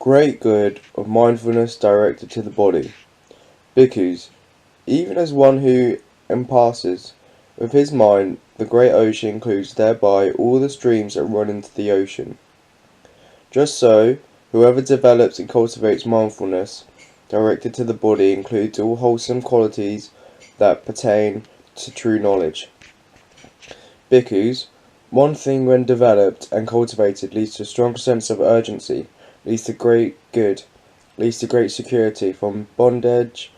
great good of mindfulness directed to the body. Bhikkhus, even as one who impasses with his mind the great ocean includes thereby all the streams that run into the ocean. Just so, whoever develops and cultivates mindfulness directed to the body includes all wholesome qualities that pertain to true knowledge. Bhikkhus, one thing when developed and cultivated leads to a strong sense of urgency, leads to great good, leads to great security from bondage,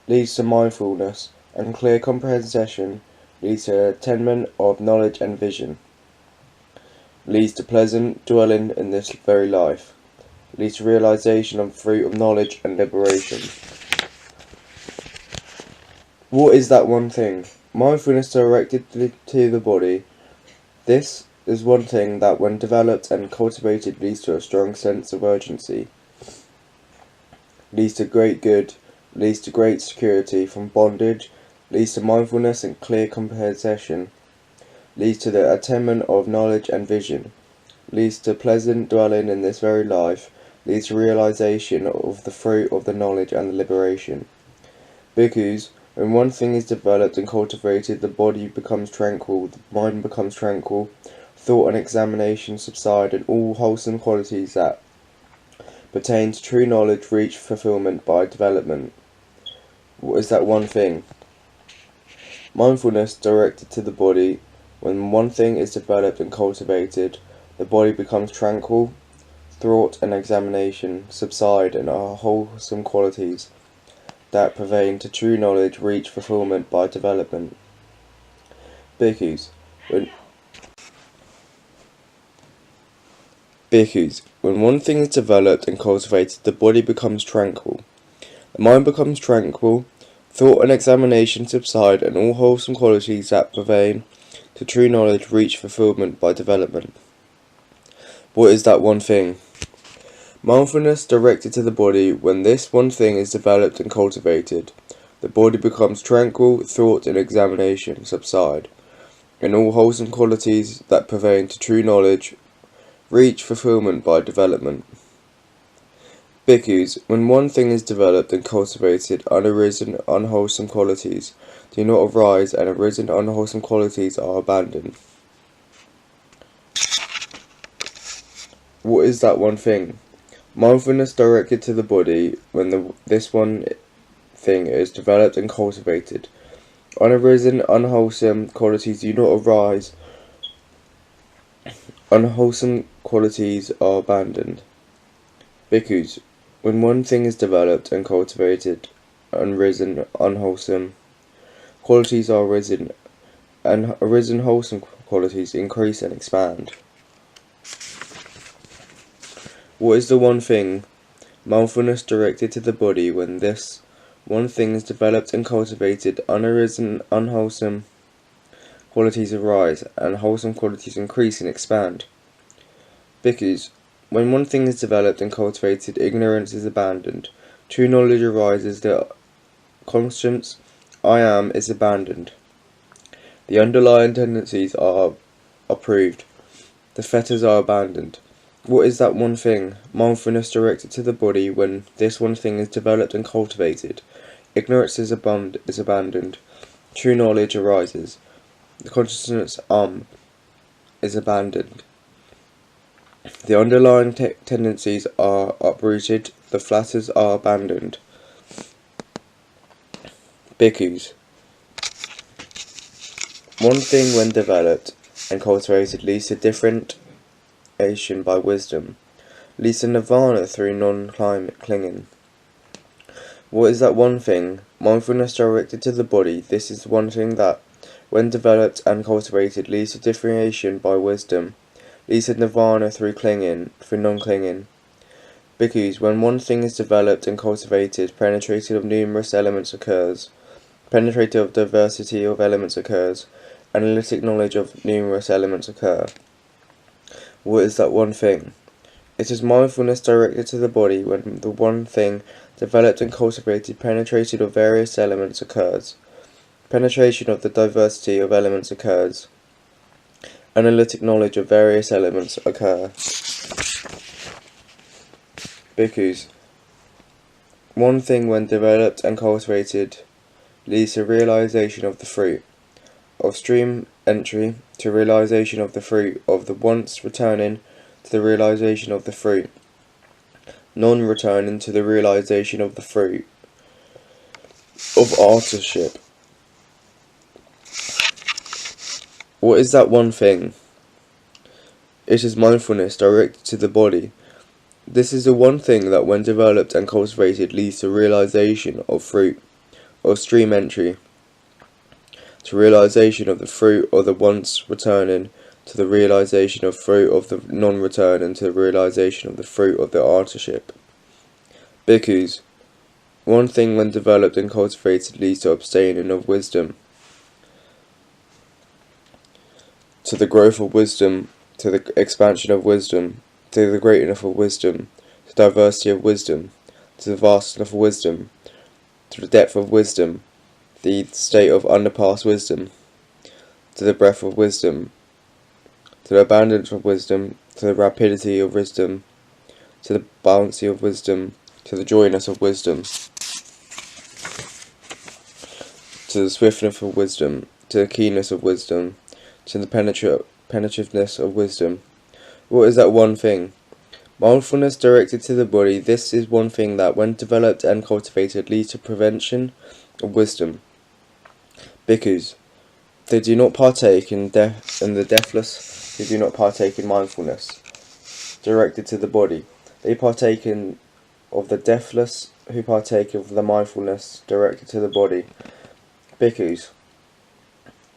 leads to mindfulness and clear comprehension, leads to attainment of knowledge and vision, leads to pleasant dwelling in this very life, leads to realization of fruit of knowledge and liberation. What is that one thing? Mindfulness directed to the body. This is one thing that when developed and cultivated leads to a strong sense of urgency, leads to great good, leads to great security from bondage, leads to mindfulness and clear comprehension, leads to the attainment of knowledge and vision, leads to pleasant dwelling in this very life, leads to realization of the fruit of the knowledge and the liberation. Bhikkhus, when one thing is developed and cultivated, the body becomes tranquil, the mind becomes tranquil, thought and examination subside, and all wholesome qualities that pertain to true knowledge reach fulfillment by development. What is that one thing? Mindfulness directed to the body. When one thing is developed and cultivated, the body becomes tranquil, thought and examination subside, and our wholesome qualities that pertain to true knowledge reach fulfillment by development. Bhikkhus, when one thing is developed and cultivated, the body becomes tranquil, the mind becomes tranquil, thought and examination subside, and all wholesome qualities that pertain to true knowledge reach fulfillment by development. What is that one thing? Mindfulness directed to the body. When this one thing is developed and cultivated, the body becomes tranquil, thought and examination subside, and all wholesome qualities that pertain to true knowledge reach fulfillment by development. Bhikkhus, when one thing is developed and cultivated, unarisen, unwholesome qualities do not arise, and arisen, unwholesome qualities are abandoned. What is that one thing? Mindfulness directed to the body. When this one thing is developed and cultivated, unarisen, unwholesome qualities do not arise, unwholesome qualities are abandoned. Bhikkhus, when one thing is developed and cultivated, unrisen, unwholesome qualities are arisen, and arisen wholesome qualities increase and expand. What is the one thing? Mindfulness directed to the body. When this one thing is developed and cultivated, unarisen, unwholesome qualities arise, and wholesome qualities increase and expand. Bhikkhus, when one thing is developed and cultivated, ignorance is abandoned. True knowledge arises, the conscience I am is abandoned. The underlying tendencies are approved. The fetters are abandoned. What is that one thing? Mindfulness directed to the body. When this one thing is developed and cultivated, ignorance is abandoned. True knowledge arises. The consciousness is abandoned. The underlying tendencies are uprooted. The fetters are abandoned. Bhikkhus, one thing when developed and cultivated leads to differentiation by wisdom, leads to nirvana through non-clinging. What is that one thing? Mindfulness directed to the body. This is one thing that, when developed and cultivated, leads to differentiation by wisdom, leads to nirvana through non-clinging. Bhikkhus, when one thing is developed and cultivated, penetration of numerous elements occurs, penetration of diversity of elements occurs, analytic knowledge of numerous elements occur. What is that one thing? It is mindfulness directed to the body. When the one thing developed and cultivated, penetration of various elements occurs, penetration of the diversity of elements occurs, analytic knowledge of various elements occur. Bhikkhus, one thing when developed and cultivated leads to realization of the fruit of stream entry, to realization of the fruit of the once returning, to the realization of the fruit non-returning, to the realization of the fruit of artistship. What is that one thing? It is mindfulness directed to the body. This is the one thing that when developed and cultivated leads to realization of fruit of stream entry, to realization of the fruit of the once returning, to the realization of fruit of the non-return, and to the realization of the fruit of the artistship. Bhikkhus, one thing when developed and cultivated leads to abstaining of wisdom, to the growth of wisdom, to the expansion of wisdom, to the greatness of wisdom, to the diversity of wisdom, to the vastness of wisdom, to the depth of wisdom, the state of underpast wisdom, to the breadth of wisdom, to the abundance of wisdom, to the rapidity of wisdom, to the bouncy of wisdom, to the joyness of wisdom, to the swiftness of wisdom, to the keenness of wisdom, to the penetrativeness of wisdom. What is that one thing? Mindfulness directed to the body. This is one thing that, when developed and cultivated, leads to prevention of wisdom. Bhikkhus, they do not partake in the deathless who do not partake in mindfulness directed to the body. They partake of the deathless who partake of the mindfulness directed to the body. Bhikkhus,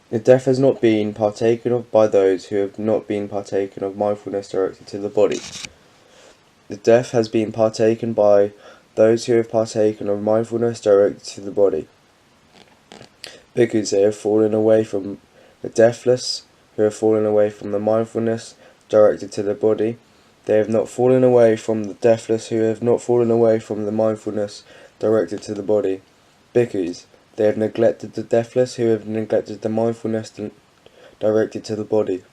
the death has not been partaken of by those who have not been partaken of mindfulness directed to the body. The death has been partaken by those who have partaken of mindfulness directed to the body. Bhikkhus, they have fallen away from the deathless, who have fallen away from the mindfulness directed to the body. They have not fallen away from the deathless, who have not fallen away from the mindfulness directed to the body. Bhikkhus, they have neglected the deathless, who have neglected the mindfulness directed to the body.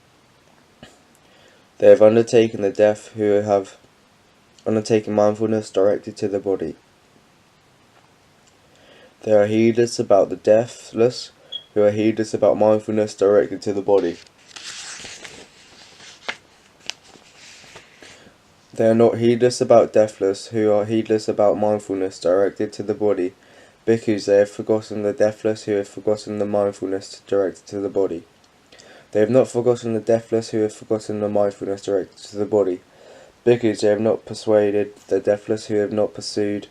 They have undertaken the death, who have undertaken mindfulness directed to the body. They are heedless about the deathless, who are heedless about mindfulness directed to the body. They are not heedless about deathless, who are heedless about mindfulness directed to the body. Bhikkhus, they have forgotten the deathless, who have forgotten the mindfulness directed to the body. They have not forgotten the deathless, who have forgotten the mindfulness directed to the body. Bhikkhus, they have not persuaded the deathless, who have not pursued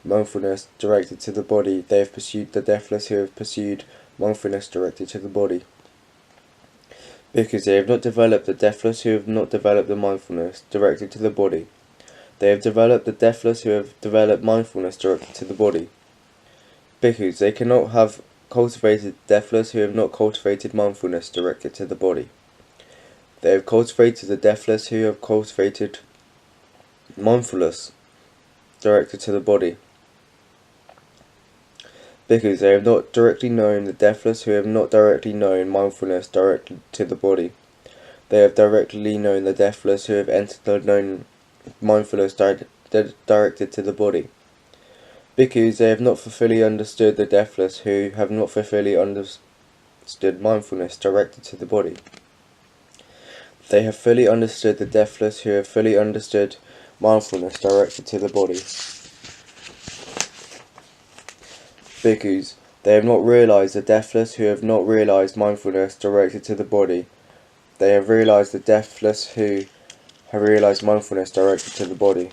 mindfulness directed to the body. They have pursued the deathless, who have pursued mindfulness directed to the body. Bhikkhus, they have not developed the deathless, who have not developed the mindfulness directed to the body. They have developed the deathless, who have developed mindfulness directed to the body. Bhikkhus, they cannot have cultivated the deathless, who have not cultivated mindfulness directed to the body. They have cultivated the deathless, who have cultivated mindfulness directed to the body. Bhikkhus, they have not directly known the deathless, who have not directly known mindfulness directed to the body. They have directly known the deathless, who have entered the known mindfulness directed to the body. Bhikkhus, they have not fully understood the deathless, who have not fully understood mindfulness directed to the body. They have fully understood the deathless, who have fully understood mindfulness directed to the body. Bhikkhus, they have not realized the deathless, who have not realized mindfulness directed to the body. They have realized the deathless, who have realized mindfulness directed to the body.